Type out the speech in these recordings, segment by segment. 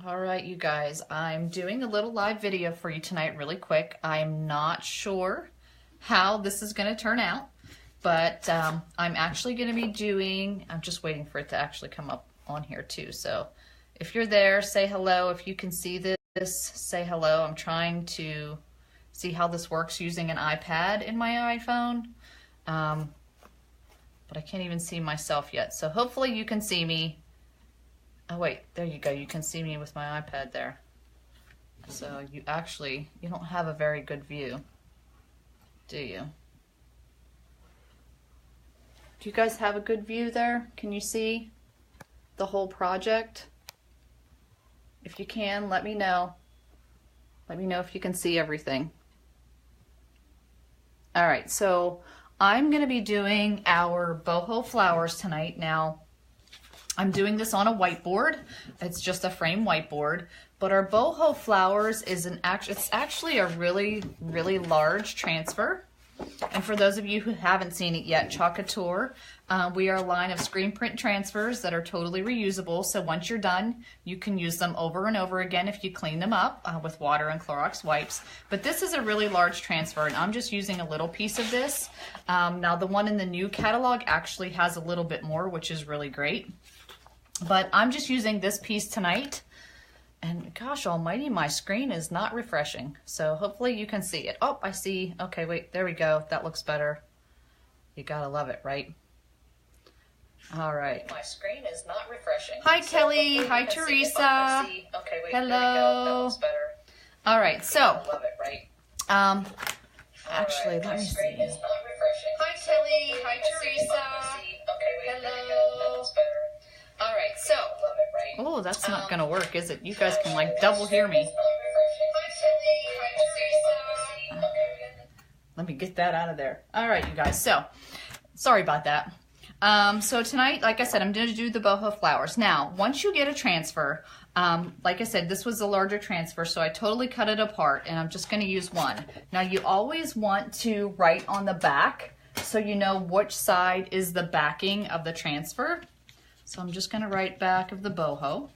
All right, you guys, I'm doing a little live video for you tonight really quick. I'm not sure how this is going to turn out, but I'm actually going to be doing, I'm just waiting for it to actually come up on here too. So if you're there, say hello. If you can see this, say hello. I'm trying to see how this works using an iPad in my iPhone, but I can't even see myself yet. So hopefully you can see me. Oh wait, there you go. You can see me with my iPad there. So you don't have a very good view, do you? Do you guys have a good view there? Can you see the whole project? If you can, let me know. Let me know if you can see everything. All right, so I'm gonna be doing our boho flowers tonight. Now, I'm doing this on a whiteboard. It's just a frame whiteboard, but our boho flowers is it's actually a really, really large transfer. And for those of you who haven't seen it yet, Chalk Couture, we are a line of screen print transfers that are totally reusable. So once you're done, you can use them over and over again if you clean them up with water and Clorox wipes. But this is a really large transfer, and I'm just using a little piece of this. Now the one in the new catalog actually has a little bit more, which is really great. But I'm just using this piece tonight. And gosh almighty, my screen is not refreshing. So hopefully you can see it. Oh, I see. Okay, wait, there we go. That looks better. You gotta love it, right? All right. My screen is not refreshing. Hi, so Kelly. Hi, Teresa. Okay, wait, hello. There we go. That looks better. All right, so. Love it, right? Actually, let me see. Hi, Kelly. Hi, Teresa. Okay, wait, there we go. That looks better. All right, so. Oh, that's not gonna work, is it? You guys can like double hear me. Let me get that out of there. All right, you guys, so sorry about that. So tonight, like I said, I'm gonna do the boho flowers. Now, once you get a transfer, like I said, this was a larger transfer, so I totally cut it apart, and I'm just gonna use one. Now, you always want to write on the back so you know which side is the backing of the transfer. So I'm just going to write back of the boho,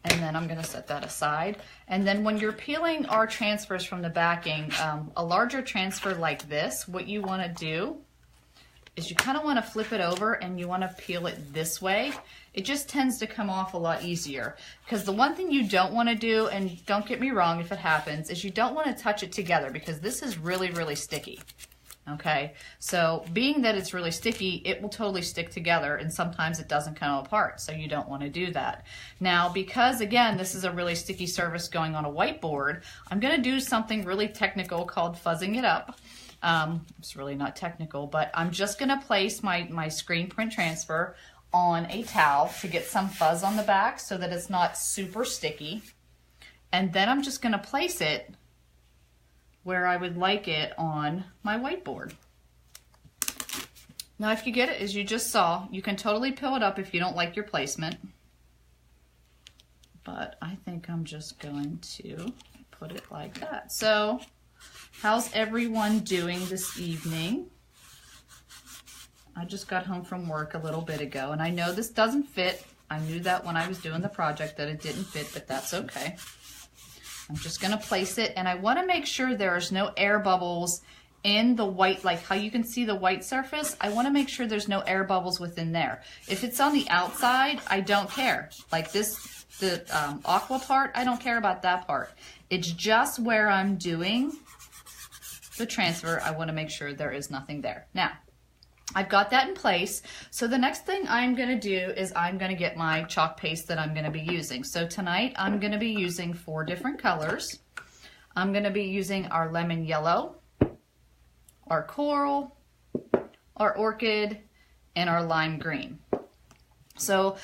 and then I'm going to set that aside. And then when you're peeling our transfers from the backing, a larger transfer like this, what you want to do is you kind of want to flip it over and you want to peel it this way. It just tends to come off a lot easier, because the one thing you don't want to do, and don't get me wrong if it happens, is you don't want to touch it together, because this is really, really sticky. Okay, so being that it's really sticky, it will totally stick together, and sometimes it doesn't come apart, so you don't want to do that. Now, because again, this is a really sticky surface going on a whiteboard, I'm going to do something really technical called fuzzing it up. It's really not technical, but I'm just going to place my screen print transfer on a towel to get some fuzz on the back so that it's not super sticky. And then I'm just going to place it where I would like it on my whiteboard. Now, if you get it as you just saw, you can totally peel it up if you don't like your placement. But I think I'm just going to put it like that. So, how's everyone doing this evening? I just got home from work a little bit ago, and I know this doesn't fit. I knew that when I was doing the project that it didn't fit, but that's okay. I'm just going to place it, and I want to make sure there's no air bubbles in the white, like how you can see the white surface. I want to make sure there's no air bubbles within there. If it's on the outside, I don't care. Like this, the aqua part, I don't care about that part. It's just where I'm doing the transfer, I want to make sure there is nothing there. Now, I've got that in place. So the next thing I'm going to do is I'm going to get my chalk paste that I'm going to be using. So tonight I'm going to be using 4 different colors. I'm going to be using our lemon yellow, our coral, our orchid, and our lime green. So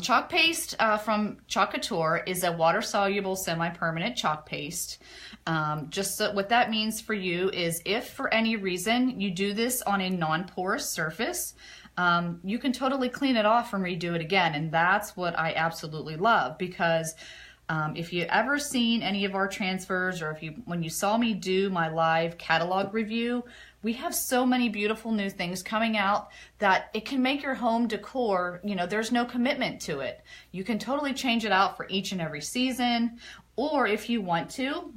chalk paste from Chalk Couture is a water-soluble semi-permanent chalk paste. Just so what that means for you is if for any reason you do this on a non-porous surface, you can totally clean it off and redo it again. And that's what I absolutely love, because If you ever seen any of our transfers, or when you saw me do my live catalog review, we have so many beautiful new things coming out that it can make your home decor, you know, there's no commitment to it. You can totally change it out for each and every season, or if you want to,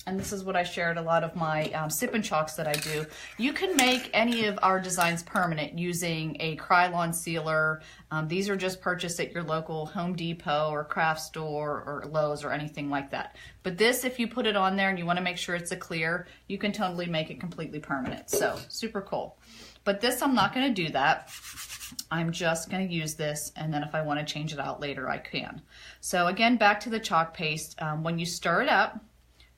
and this is what I shared a lot of my sip and chalks that I do. You can make any of our designs permanent using a Krylon sealer. These are just purchased at your local Home Depot or craft store or Lowe's or anything like that. But this, if you put it on there and you want to make sure it's a clear, you can totally make it completely permanent. So super cool. But this, I'm not going to do that. I'm just going to use this, and then if I want to change it out later, I can. So again, back to the chalk paste. When you stir it up,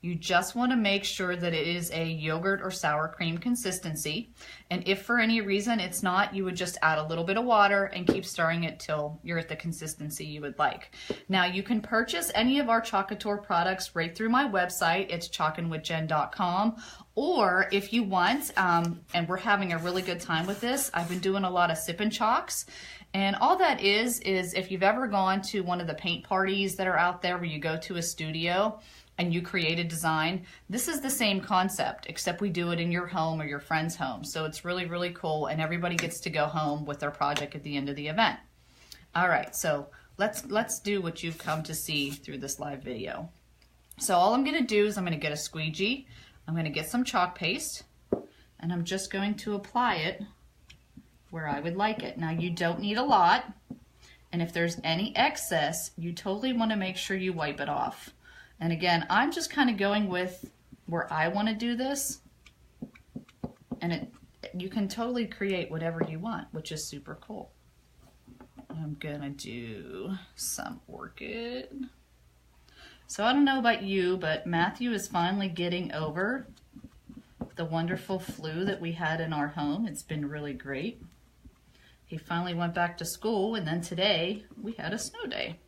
you just want to make sure that it is a yogurt or sour cream consistency. And if for any reason it's not, you would just add a little bit of water and keep stirring it till you're at the consistency you would like. Now you can purchase any of our Chalk Couture products right through my website. It's chalkandwithjen.com. Or if you want, and we're having a really good time with this, I've been doing a lot of sip and chalks. And all that is if you've ever gone to one of the paint parties that are out there where you go to a studio and you create a design, this is the same concept, except we do it in your home or your friend's home. So it's really, really cool, and everybody gets to go home with their project at the end of the event. All right, so let's do what you've come to see through this live video. So all I'm gonna do is I'm gonna get a squeegee, I'm gonna get some chalk paste, and I'm just going to apply it where I would like it. Now you don't need a lot, and if there's any excess, you totally wanna make sure you wipe it off. And again, I'm just kind of going with where I want to do this, and you can totally create whatever you want, which is super cool. I'm gonna do some orchid. So I don't know about you, but Matthew is finally getting over the wonderful flu that we had in our home. It's been really great. He finally went back to school, and then today we had a snow day.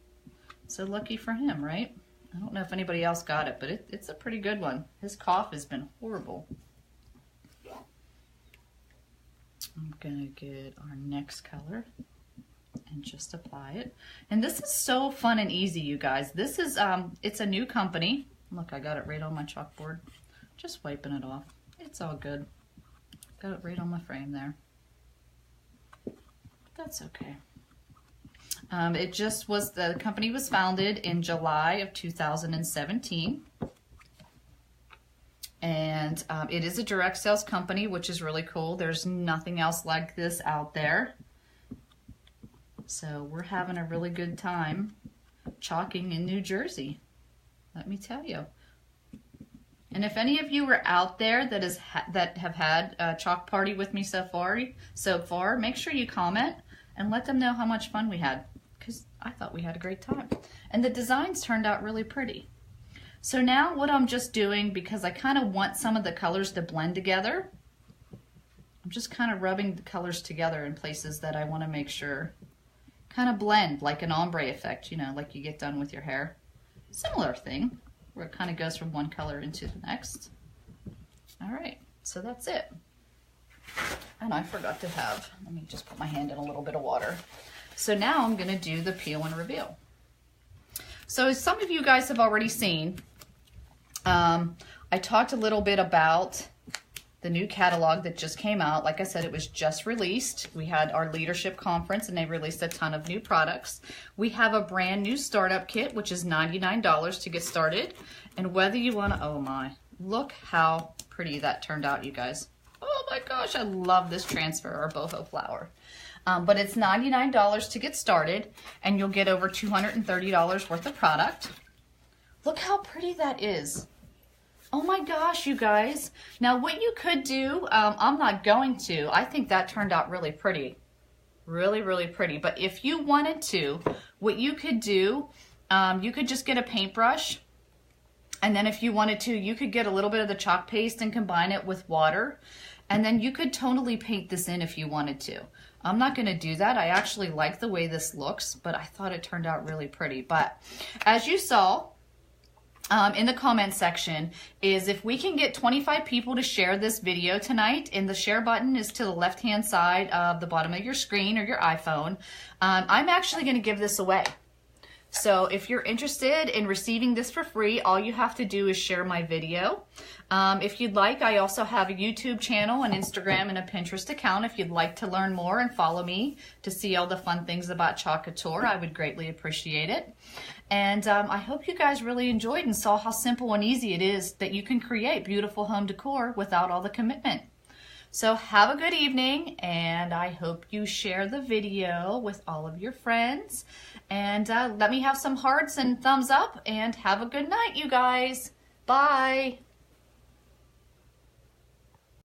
So lucky for him, right? I don't know if anybody else got it, but it's a pretty good one. His cough has been horrible. I'm gonna get our next color and just apply it. And this is so fun and easy, you guys. This is, it's a new company. Look, I got it right on my chalkboard. Just wiping it off. It's all good. Got it right on my frame there. That's okay. It just was, the company was founded in July of 2017. And it is a direct sales company, which is really cool. There's nothing else like this out there. So we're having a really good time chalking in New Jersey, let me tell you. And if any of you are out there that have had a chalk party with me so far, make sure you comment and let them know how much fun we had, because I thought we had a great time. And the designs turned out really pretty. So now what I'm just doing, because I kind of want some of the colors to blend together, I'm just kind of rubbing the colors together in places that I want to make sure kind of blend, like an ombre effect, you know, like you get done with your hair. Similar thing, where it kind of goes from one color into the next. All right, so that's it. And I forgot to have, let me just put my hand in a little bit of water. So now I'm gonna do the peel and reveal. So as some of you guys have already seen, I talked a little bit about the new catalog that just came out. Like I said, it was just released. We had our leadership conference and they released a ton of new products. We have a brand new startup kit, which is $99 to get started. And whether you wanna, oh my, look how pretty that turned out, you guys. Oh my gosh, I love this transfer, our boho flower. But it's $99 to get started, and you'll get over $230 worth of product. Look how pretty that is. Oh my gosh, you guys. Now what you could do, I'm not going to, I think that turned out really pretty. Really, really pretty. But if you wanted to, what you could do, you could just get a paintbrush, and then if you wanted to, you could get a little bit of the chalk paste and combine it with water, and then you could tonally paint this in if you wanted to. I'm not going to do that. I actually like the way this looks, but I thought it turned out really pretty. But as you saw in the comment section, is if we can get 25 people to share this video tonight, and the share button is to the left-hand side of the bottom of your screen or your iPhone, I'm actually going to give this away. So if you're interested in receiving this for free, all you have to do is share my video. If you'd like, I also have a YouTube channel, an Instagram, and a Pinterest account. If you'd like to learn more and follow me to see all the fun things about Chalk Couture, I would greatly appreciate it. And I hope you guys really enjoyed and saw how simple and easy it is that you can create beautiful home decor without all the commitment. So have a good evening, and I hope you share the video with all of your friends. And let me have some hearts and thumbs up, and have a good night, you guys. Bye.